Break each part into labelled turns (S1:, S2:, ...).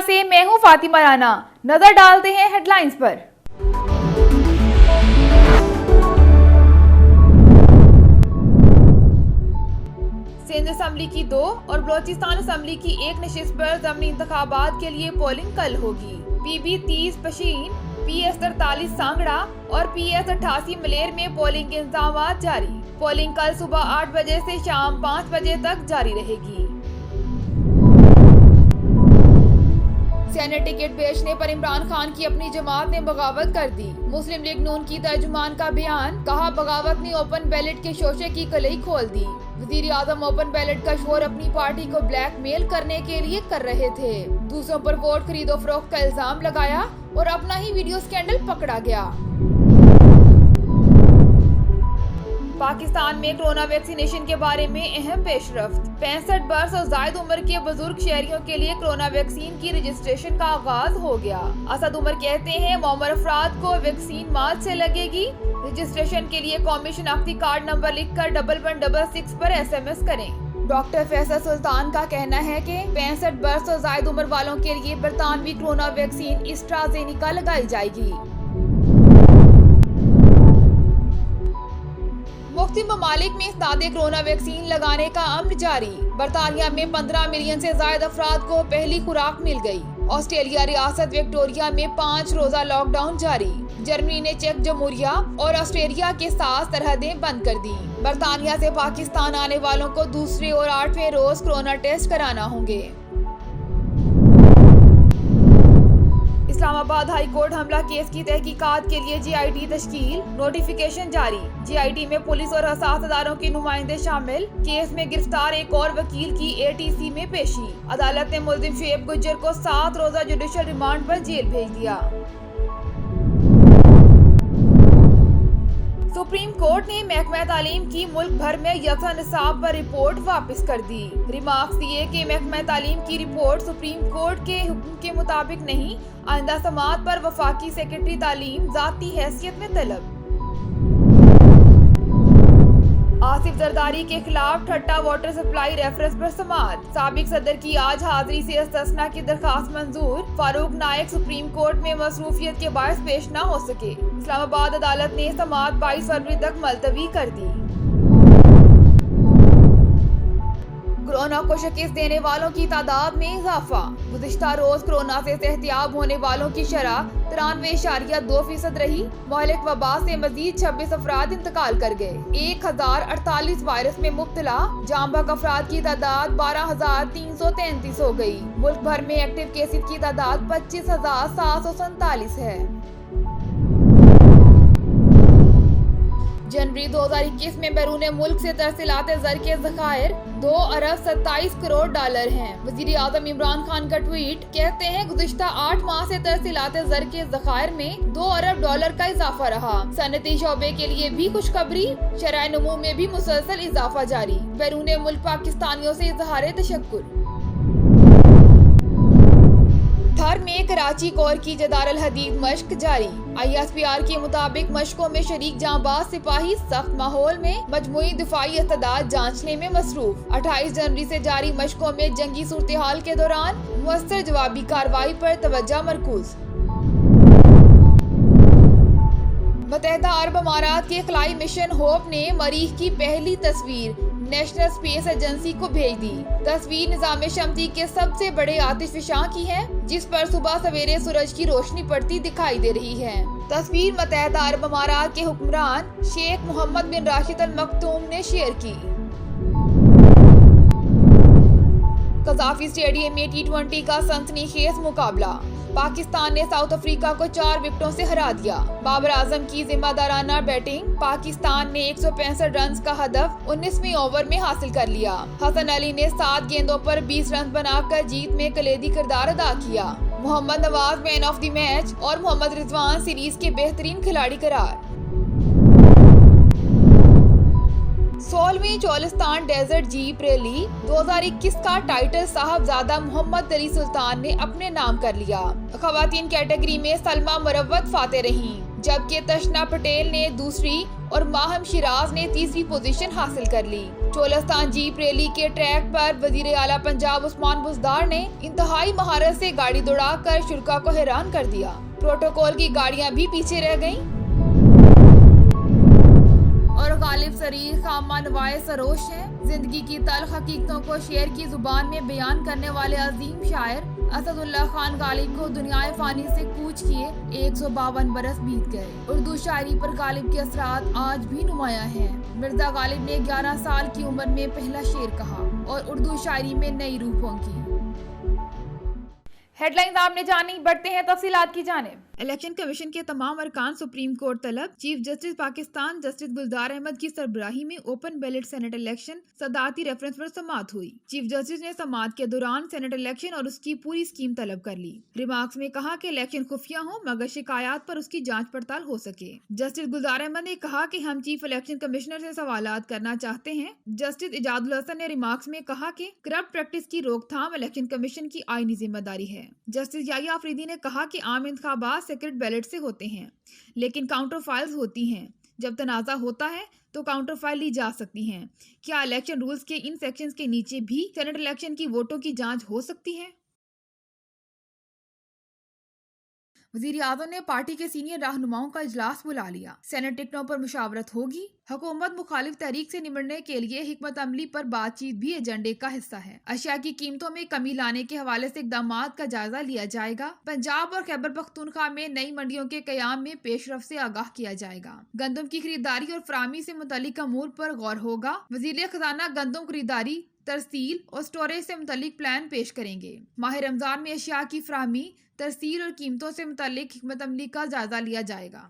S1: से मैं हूं फातिमा राना। नजर डालते हैं हेडलाइंस पर। सिंध असेंबली की 2 और बलोचिस्तान असेंबली की 1 नशिस्त पर ज़मीनी इंतखाबात के लिए पोलिंग कल होगी। PB 30 पशीन, PS 43 सांगड़ा और PS 88 मलेर में पोलिंग के इंतजाम जारी। पोलिंग कल सुबह 8 बजे से शाम 5 बजे तक जारी रहेगी। सेनेट टिकट बेचने पर इमरान खान की अपनी जमात ने बगावत कर दी। मुस्लिम लीग नून की तर्जुमान का बयान, कहा बगावत ने ओपन बैलेट के शोशे की कलई खोल दी। वजीर आजम ओपन बैलेट का शोर अपनी पार्टी को ब्लैकमेल करने के लिए कर रहे थे। दूसरों पर वोट खरीदो फरोख्त का इल्जाम लगाया और अपना ही वीडियो स्कैंडल पकड़ा गया। पाकिस्तान में कोरोना वैक्सीनेशन के बारे में अहम पेशरफ्त। 65 वर्ष और जायद उम्र के बुजुर्ग शहरियों के लिए कोरोना वैक्सीन की रजिस्ट्रेशन का आगाज हो गया। असद उमर कहते हैं मौमर अफराद को वैक्सीन मार्च से लगेगी। रजिस्ट्रेशन के लिए कौमी शनाख्ती कार्ड नंबर लिखकर 1166 पर SMS करें। डॉक्टर फैसल सुल्तान का कहना है कि 65 वर्ष और जायद उम्र वालों के लिए बरतानवी कोरोना वैक्सीन एस्ट्राजेनेका लगाई जाएगी। मुख्तलिफ ममालिक में इस्तादे कोरोना वैक्सीन लगाने का अमल जारी। बरतानिया में 15 मिलियन से ज्यादा अफराद को पहली खुराक मिल गई। ऑस्ट्रेलिया रियासत विक्टोरिया में 5 रोजा लॉकडाउन जारी। जर्मनी ने चेक जमहूरिया और ऑस्ट्रेलिया के साथ सरहदें बंद कर दी। बरतानिया से पाकिस्तान आने वालों को दूसरे और 8वें रोज कोरोना टेस्ट कराना होंगे। इस्लामाबाद हाई कोर्ट हमला केस की तहकीकात के लिए GIT तश्कील, नोटिफिकेशन जारी। GIT में पुलिस और हसास अदारों के नुमाइंदे शामिल। केस में गिरफ्तार एक और वकील की ATC में पेशी। अदालत ने मुल्जिम शुएब गुज्जर को 7 रोजा जुडिशल रिमांड पर जेल भेज दिया। सुप्रीम कोर्ट ने महकमा तालीम की मुल्क भर में यकसा निसाब पर रिपोर्ट वापस कर दी। रिमार्क्स दिए कि महकमा तालीम की रिपोर्ट सुप्रीम कोर्ट के हुक्म के मुताबिक नहीं, आइंदा समात पर वफाकी सेक्रेटरी तालीम जाती हैसियत में तलब। आसिफ जरदारी के खिलाफ ठट्टा वाटर सप्लाई रेफरेंस पर समाअत। साबिक सदर की आज हाजिरी से इस्तिस्ना की दरखास्त मंजूर। फारूक नायक सुप्रीम कोर्ट में मसरूफियत के बायस पेश न हो सके। इस्लामाबाद अदालत ने समाअत 22 फरवरी तक मुलतवी कर दी। कोरोना को शिकस्त देने वालों की तादाद में इजाफा। गुज़िश्ता रोज कोरोना से सेहतियाब होने वालों की शरह 93.2% रही। मोहलिक वबा से मजीद 26 अफराद इंतकाल कर गए। 1048 वायरस में मुब्तला जामबक अफराद की तादाद 12,333 हो गई। मुल्क भर में एक्टिव केसेज की तादाद 25,747 है। जनवरी 2021 में बैरून मुल्क से तरसीलात ज़र के ज़खायर 2 अरब 27 करोड़ डॉलर हैं। वज़ीर आज़म इमरान खान का ट्वीट, कहते हैं गुज़िश्ता 8 माह से तरसीलात ज़र के ज़खायर में 2 अरब डॉलर का इजाफा रहा। सनती शोबे के लिए भी खुशखबरी, शरह नमू में भी मुसलसल इजाफा जारी। बैरून मुल्क पाकिस्तानियों से इज़हार तशक्कुर। थर में कराची कोर की जदारल हदीद मश्क जारी। ISPR के मुताबिक मशकों में शरीक जांबाज सिपाही सख्त माहौल में मजमूई दिफाई इस्तेदाद जांचने में मसरूफ। 28 जनवरी से जारी मशकों में जंगी सूरत हाल के दौरान मुअस्सर जवाबी कार्रवाई पर तवज्जो मरकूज। मुत्तहिदा अरब अमारात के खलाई मिशन होप ने मरीख की पहली तस्वीर नेशनल स्पेस एजेंसी को भेज दी। तस्वीर निजाम शमसी के सबसे बड़े आतिशफशां की है, जिस पर सुबह सवेरे सूरज की रोशनी पड़ती दिखाई दे रही है। तस्वीर मुत्तहिदा अरब अमारात के हुक्मरान शेख मोहम्मद बिन राशिद अल मखतूम ने शेयर की। कज़ाफी स्टेडियम में T20 का सनसनीखेज मुकाबला। पाकिस्तान ने साउथ अफ्रीका को 4 विकेटों से हरा दिया। बाबर आजम की जिम्मेदाराना बैटिंग। पाकिस्तान ने 165 रन का हदफ 19वें ओवर में हासिल कर लिया। हसन अली ने 7 गेंदों पर 20 रन बनाकर जीत में कलीदी किरदार अदा किया। Mohammad Nawaz man of the match और मोहम्मद रिजवान सीरीज के बेहतरीन खिलाड़ी करार। 16वीं चोलिस्तान डेजर्ट जीप रैली 2021 का टाइटल साहबजादा मोहम्मद अली सुल्तान ने अपने नाम कर लिया। खवातीन कैटेगरी में सलमा मुरव्वत फाते रहीं। जबकि तशना पटेल ने दूसरी और माहम शिराज ने तीसरी पोजीशन हासिल कर ली। चोलस्तान जीप रैली के ट्रैक पर वजीर आला पंजाब उस्मान बुज़दार ने इंतहाई महारत से गाड़ी दौड़ाकर शुरा को हैरान कर दिया। प्रोटोकॉल की गाड़ियां भी पीछे रह गईं। और गालिब सरीर खामा नवाए सरोश है। जिंदगी की तल्ख हकीकतों को शेर की जुबान में बयान करने वाले अजीम शायर असदुल्ला खान गालिब को दुनियाए फानी से कूच किए 152 बरस बीत गए। उर्दू शायरी पर गालिब के असरात आज भी नुमाया हैं। मिर्जा गालिब ने 11 साल की उम्र में पहला शेर कहा और उर्दू शायरी में नई रूह फूंकी। हेडलाइंस आपने जानी, बढ़ते हैं तफसीलात की जानिब। इलेक्शन कमीशन के तमाम अरकान सुप्रीम कोर्ट तलब। Chief justice Pakistan justice Gulzar Ahmed की सरबराही में ओपन बैलेट सेनेट इलेक्शन सदारती रेफरेंस पर समाअत हुई। चीफ जस्टिस ने समाअत के दौरान सेनेट इलेक्शन और उसकी पूरी स्कीम तलब कर ली। रिमार्क्स में कहा कि इलेक्शन खुफिया हो मगर शिकायत पर उसकी जाँच पड़ताल हो सके। जस्टिस गुलजार अहमद ने कहा कि हम चीफ इलेक्शन कमिश्नर से सवालात करना चाहते हैं। जस्टिस इजाजुल हसन ने रिमार्क्स में कहा कि करप्ट प्रैक्टिस की रोकथाम इलेक्शन कमीशन की आईनी जिम्मेदारी है। जस्टिस याहिया अफरीदी ने कहा कि आम इंतखाबात सीक्रेट बैलेट से होते हैं लेकिन काउंटर फाइल्स होती हैं। जब तनाज़ा होता है तो काउंटर फाइल ली जा सकती हैं। क्या इलेक्शन रूल्स के इन सेक्शंस के नीचे भी सेनेट इलेक्शन की वोटों की जांच हो सकती है? वज़ीर आज़म ने पार्टी के सीनियर रहनुमाओं का इजलास बुला लिया। सेनेट टिकटों पर मुशावरत होगी। हुकूमत मुखालिफ तहरीक से निमटने के लिए हिकमत अमली पर बातचीत भी एजेंडे का हिस्सा है। अशिया की कीमतों में कमी लाने के हवाले से इकदामात का जायजा लिया जाएगा। पंजाब और खैबर पख्तूनख्वा में नई मंडियों के कयाम में पेशरफ से आगाह किया जाएगा। गंदम की खरीदारी और फराहमी से मुतल्लिक अमूर पर गौर होगा। वज़ीर खजाना गंदम खरीदारी, तरसील और स्टोरेज से मुतल्लिक प्लान पेश करेंगे। माह रमजान में अशिया की फराहमी, तरसील और कीमतों से मुतल्लिक हिकमत अमली का जायजा लिया जाएगा।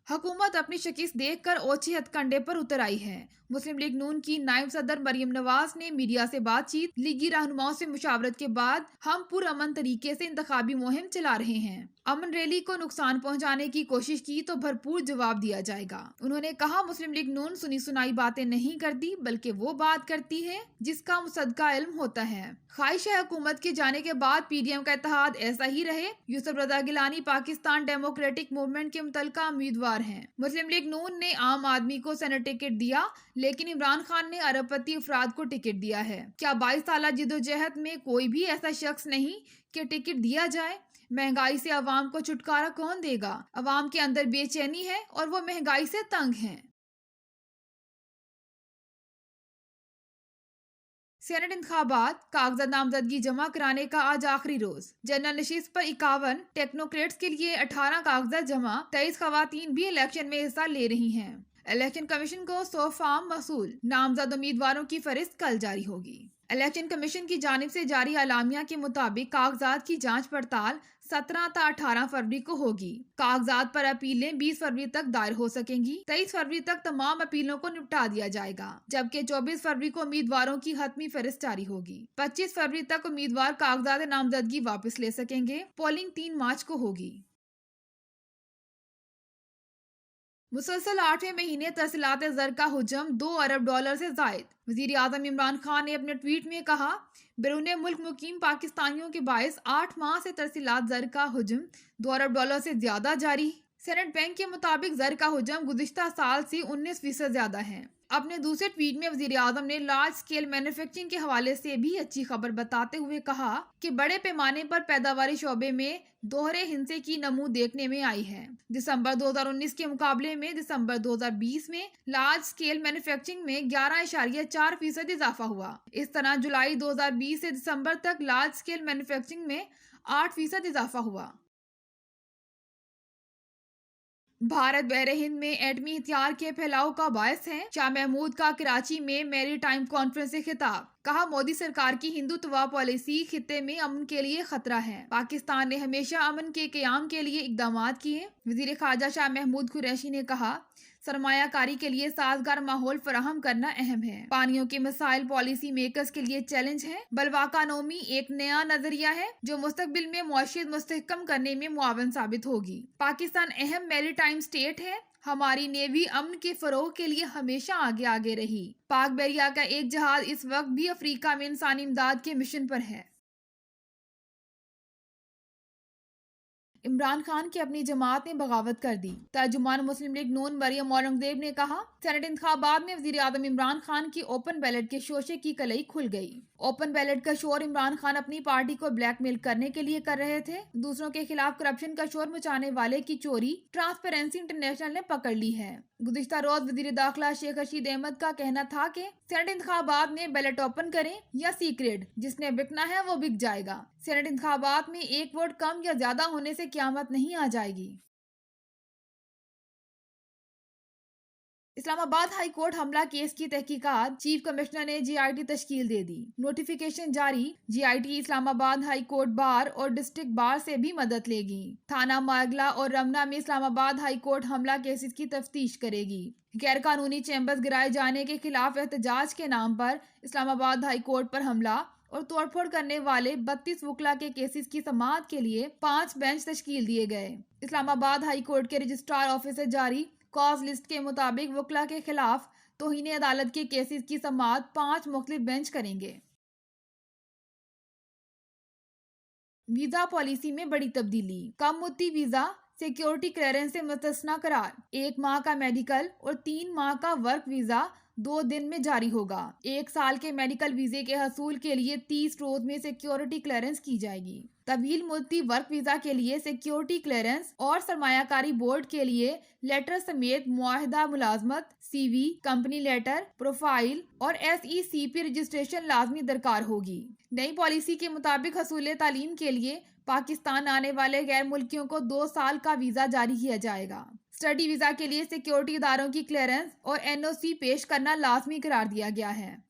S1: हुकूमत अपनी शिकस्त देखकर ओछे हथकंडे पर उतर आई है। मुस्लिम लीग नून की नायब सदर मरियम नवाज ने मीडिया से बातचीत, लीगी रहनुमाओं से मुशावरत के बाद हम पुरअमन तरीके से इंतखाबी मुहिम चला रहे हैं। अमन रैली को नुकसान पहुंचाने की कोशिश की तो भरपूर जवाब दिया जाएगा। उन्होंने कहा, मुस्लिम लीग नून सुनी सुनाई बातें नहीं करती बल्कि वो बात करती है जिसका मुसद्दका इल्म होता है। ख्वाहिश है हुकूमत के जाने के बाद पीडीएम का इत्तेहाद ऐसा ही रहे। यूसुफ रजा गिलानी पाकिस्तान डेमोक्रेटिक मूवमेंट के मुतल्लिका उम्मीदवार हैं। मुस्लिम लीग नून ने आम आदमी को सेनेट टिकट दिया लेकिन इमरान खान ने अरबपति अफराद को टिकट दिया है। क्या 22 साल जिदोजहद में कोई भी ऐसा शख्स नहीं कि टिकट दिया जाए? महंगाई से अवाम को छुटकारा कौन देगा? अवाम के अंदर बेचैनी है और वो महंगाई से तंग हैं। सेनेट इंतखाबात कागजात नामजदगी जमा कराने का आज आखिरी रोज। जनरल नशिस्त पर 51, टेक्नोक्रेट्स के लिए 18 कागजात जमा। 23 खवातीन भी इलेक्शन में हिस्सा ले रही हैं। इलेक्शन कमीशन को 100 फॉर्म मसूल। नामजद उम्मीदवारों की फहरिस्त कल जारी होगी। इलेक्शन कमीशन की जानिब से जारी आलामिया के मुताबिक कागजात की जांच पड़ताल 17 ता 18 फरवरी को होगी। कागजात पर अपीलें 20 फरवरी तक दायर हो सकेंगी। 23 फरवरी तक तमाम अपीलों को निपटा दिया जाएगा, जबकि 24 फरवरी को उम्मीदवारों की हतमी फहरिस्त जारी होगी। 25 फरवरी तक उम्मीदवार कागजात नामजदगी वापस ले सकेंगे। पोलिंग 3 मार्च को होगी। मुसलसल 8वें महीने तरसीलात ज़र का हुजम $2 अरब से जायद। वज़ीर आज़म इमरान खान ने अपने ट्वीट में कहा, बैरून मुल्क मुकीम पाकिस्तानियों के बायस 8 माह से तरसीलात ज़र का हुजम $2 अरब से ज्यादा जारी। सेनेट बैंक के मुताबिक ज़र का हुजम गुज़िश्ता साल से 19% ज्यादा है। अपने दूसरे ट्वीट में वज़ीर आज़म ने लार्ज स्केल मैन्युफैक्चरिंग के हवाले से भी अच्छी खबर बताते हुए कहा कि बड़े पैमाने पर पैदावारी शोबे में दोहरे हिंसे की नमू देखने में आई है। दिसंबर 2019 के मुकाबले में दिसंबर 2020 में लार्ज स्केल मैन्युफैक्चरिंग में 11.4% इजाफा हुआ। इस तरह जुलाई 2020 से दिसंबर तक लार्ज स्केल मैन्युफैक्चरिंग में 8% इजाफा हुआ। भारत बहरे हिंद में एटमी हथियार के फैलाव का बायस है। शाह महमूद का कराची में मैरी टाइम कॉन्फ्रेंस से खिताब। कहा, मोदी सरकार की हिंदुत्व पॉलिसी खित्ते में अमन के लिए खतरा है। पाकिस्तान ने हमेशा अमन के कयाम के लिए इकदाम किए। वजीर खारजा शाह महमूद कुरैशी ने कहा, सरमायाकारी के लिए साजगार माहौल फराहम करना अहम है। पानियों के मसाइल पॉलिसी मेकर्स के लिए चैलेंज है। बलवाकानोमी एक नया नजरिया है जो मुस्तकबिल में मुआशियत मुस्तहकम करने में मुआवन साबित होगी। पाकिस्तान अहम मैरीटाइम स्टेट है। हमारी नेवी अमन के फरोग के लिए हमेशा आगे आगे रही। पाक बहरिया का एक जहाज इस वक्त भी अफ्रीका में इंसानी इमदाद के मिशन पर है। इमरान खान की अपनी जमात ने बगावत कर दी। तर्जुमान मुस्लिम लीग नून मरियम औरंगजेब ने कहा, सेनेट इंतखाबात में वजीर आजम इमरान खान की ओपन बैलेट के शोशे की कलई खुल गई। ओपन बैलेट का शोर इमरान खान अपनी पार्टी को ब्लैकमेल करने के लिए कर रहे थे। दूसरों के खिलाफ करप्शन का शोर मचाने वाले की चोरी ट्रांसपेरेंसी इंटरनेशनल ने पकड़ ली है। गुज़िश्ता रोज वजीर दाखिला शेख रशीद अहमद का कहना था कि सेनेट इंतखाबात में बैलेट ओपन करें या सीक्रेट, जिसने बिकना है वो बिक जाएगा। सेनेट इंतखाबात में एक वोट कम या ज्यादा होने से क़यामत नहीं आ जाएगी। इस्लामाबाद हाई कोर्ट हमला केस की तहकीकात, चीफ कमिश्नर ने जीआईटी तश्कील दे दी। नोटिफिकेशन जारी, GIT Islamabad high court bar और डिस्ट्रिक्ट बार से भी मदद लेगी। थाना मागला और रमना में इस्लामाबाद हाई कोर्ट हमला केसेस की तफ्तीश करेगी। गैर कानूनी चैम्बर्स गिराए जाने के खिलाफ एहतजाज के नाम पर इस्लामाबाद हाई कोर्ट पर हमला और तोड़फोड़ करने वाले 32 वकला के केसेस की समाअत के लिए 5 बेंच तश्कील दिए गए। इस्लामाबाद हाई कोर्ट के रजिस्ट्रार ऑफिस से जारी कॉज लिस्ट के मुताबिक वकला के खिलाफ तौहीन अदालत के केसेस की समाअत 5 मुख्तलिफ बेंच करेंगे। वीजा पॉलिसी में बड़ी तब्दीली, कम मुद्दती वीजा सिक्योरिटी क्लियरेंस से मुस्तस्ना करार। 1 माह का मेडिकल और 3 माह का वर्क वीजा 2 दिन में जारी होगा। 1 साल के मेडिकल वीजे के हसूल के लिए 30 रोज में सिक्योरिटी क्लियरेंस की जाएगी। तवील मुद्दती वर्क वीजा के लिए सिक्योरिटी क्लियरेंस और सरमायाकारी बोर्ड के लिए लेटर समेत मुआहिदा मुलाजमत, CV, कंपनी लेटर, प्रोफाइल और SECP रजिस्ट्रेशन लाजमी दरकार होगी। नई पॉलिसी के मुताबिक हसूल तालीम के लिए पाकिस्तान आने वाले गैर मुल्कियों को 2 साल का वीजा जारी किया जाएगा। स्टडी वीजा के लिए सिक्योरिटी इदारों की क्लियरेंस और NOC पेश करना लाजमी करार दिया गया है।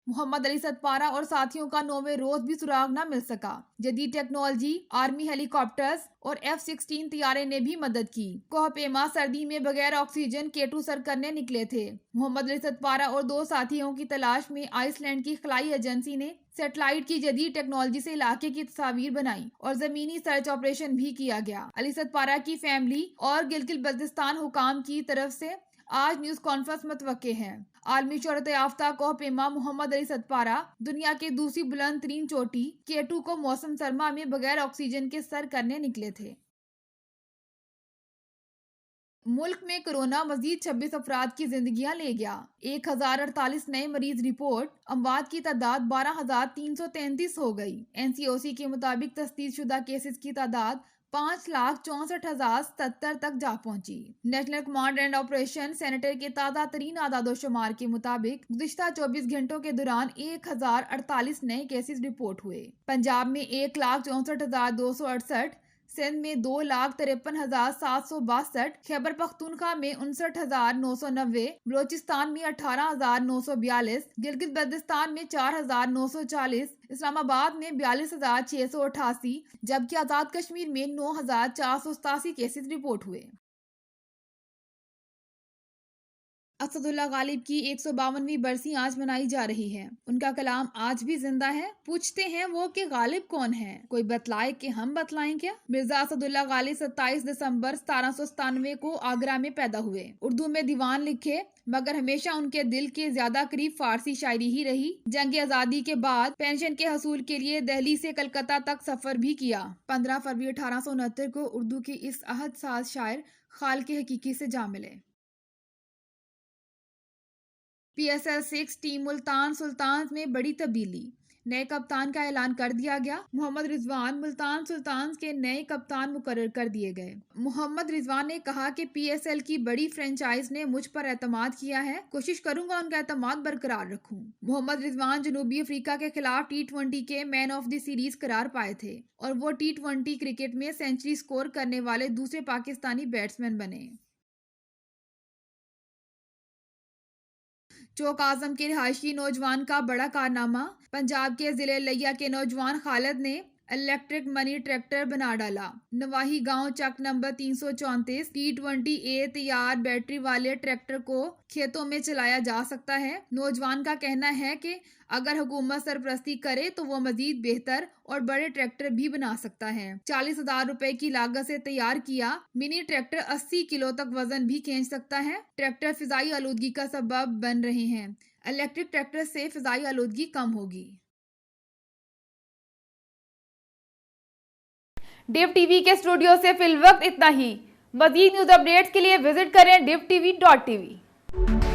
S1: मोहम्मद अली सतपारा और साथियों का 9वें रोज भी सुराग न मिल सका। जदीद टेक्नोलॉजी, आर्मी हेलीकॉप्टर्स और F-16 तैयारे ने भी मदद की। कोहपेमा सर्दी में बगैर ऑक्सीजन K2 सर करने निकले थे। मोहम्मद अली सतपारा और 2 साथियों की तलाश में आइसलैंड की खलाई एजेंसी ने सैटेलाइट की जदीद टेक्नोलॉजी से इलाके की तस्वीर बनाई और जमीनी सर्च ऑपरेशन भी किया गया। अली सतपारा की फैमिली और गिलगित बल्तिस्तान हुकाम की तरफ से आज न्यूज कॉन्फ्रेंस मुतवक्के है। आलमी शोहरत याफ्ता कोहपेमा मोहम्मद अली सतपारा दुनिया की दूसरी बुलंद तरीन चोटी K2 को मौसम सरमा में बगैर ऑक्सीजन के सर करने निकले थे। मुल्क में कोरोना मजीद 26 अफराद की जिंदगियां ले गया। 1048 नए मरीज रिपोर्ट, अमवात की तादाद 12,333 हो गई। NCOC के मुताबिक तस्दीक शुदा केसेस की तादाद 5,64,077 तक जा पहुंची। National command and operation centre के ताज़ा तरीन आदादोशुमार के मुताबिक गुज़िश्ता 24 घंटों के दौरान 1048 नए केसेस रिपोर्ट हुए। पंजाब में 1,64,268, सिंध में 2,53,762, खैबर पख्तूनख्वा में 59,990, बलोचिस्तान में 18,942, गिलगित बल्तिस्तान में 4,940, इस्लामाबाद में 42,688, जबकि आजाद कश्मीर में 9,487 केसेस रिपोर्ट हुए। असदुल्ला गालिब की 152वीं बरसी आज मनाई जा रही है। उनका कलाम आज भी जिंदा है। पूछते हैं वो कि गालिब कौन है, कोई बतलाए कि हम बतलाएं क्या। मिर्जा असदुल्ला गालिब 27 दिसंबर 1797 को आगरा में पैदा हुए। उर्दू में दीवान लिखे मगर हमेशा उनके दिल के ज्यादा करीब फारसी शायरी ही रही। जंग आजादी के बाद पेंशन के हसूल के लिए दिल्ली से कलकत्ता तक सफर भी किया। 15 फरवरी 1869 को उर्दू की इस अहद साज शायर खाल के हकीकी से जा मिले। PSL 6 टीम मुल्तान सुल्तान में बड़ी तब्दीली, नए कप्तान का ऐलान कर दिया गया। मोहम्मद रिजवान मुल्तान सुल्तान के नए कप्तान मुकर्रर कर दिए गए। मोहम्मद रिजवान ने कहा कि PSL की बड़ी फ्रेंचाइज ने मुझ पर एतमाद किया है, कोशिश करूंगा उनका एतमाद बरकरार रखूं। मोहम्मद रिजवान जनूबी अफ्रीका के खिलाफ T20 के मैन ऑफ द सीरीज करार पाए थे और वो T20 क्रिकेट में सेंचुरी स्कोर करने वाले दूसरे पाकिस्तानी बैट्समैन बने। चौक आजम के रिहायशी नौजवान का बड़ा कारनामा, पंजाब के जिले लिया के नौजवान खालिद ने इलेक्ट्रिक मनी ट्रैक्टर बना डाला। नवाही गांव चक नंबर 334 T20A तैयार बैटरी वाले ट्रैक्टर को खेतों में चलाया जा सकता है। नौजवान का कहना है कि अगर हुकूमत सरपरस्ती करे तो वो मजीद बेहतर और बड़े ट्रैक्टर भी बना सकता है। 40,000 रुपए की लागत से तैयार किया मिनी ट्रैक्टर 80 किलो तक वजन भी खींच सकता है। ट्रैक्टर फिजाई आलूदगी का सबब बन रहे हैं। इलेक्ट्रिक ट्रैक्टर से फिजाई आलूदगी कम होगी। डिव टीवी के स्टूडियो से फिलवक्त इतना ही। मज़ीद न्यूज़ अपडेट्स के लिए विजिट करें divtv.tv।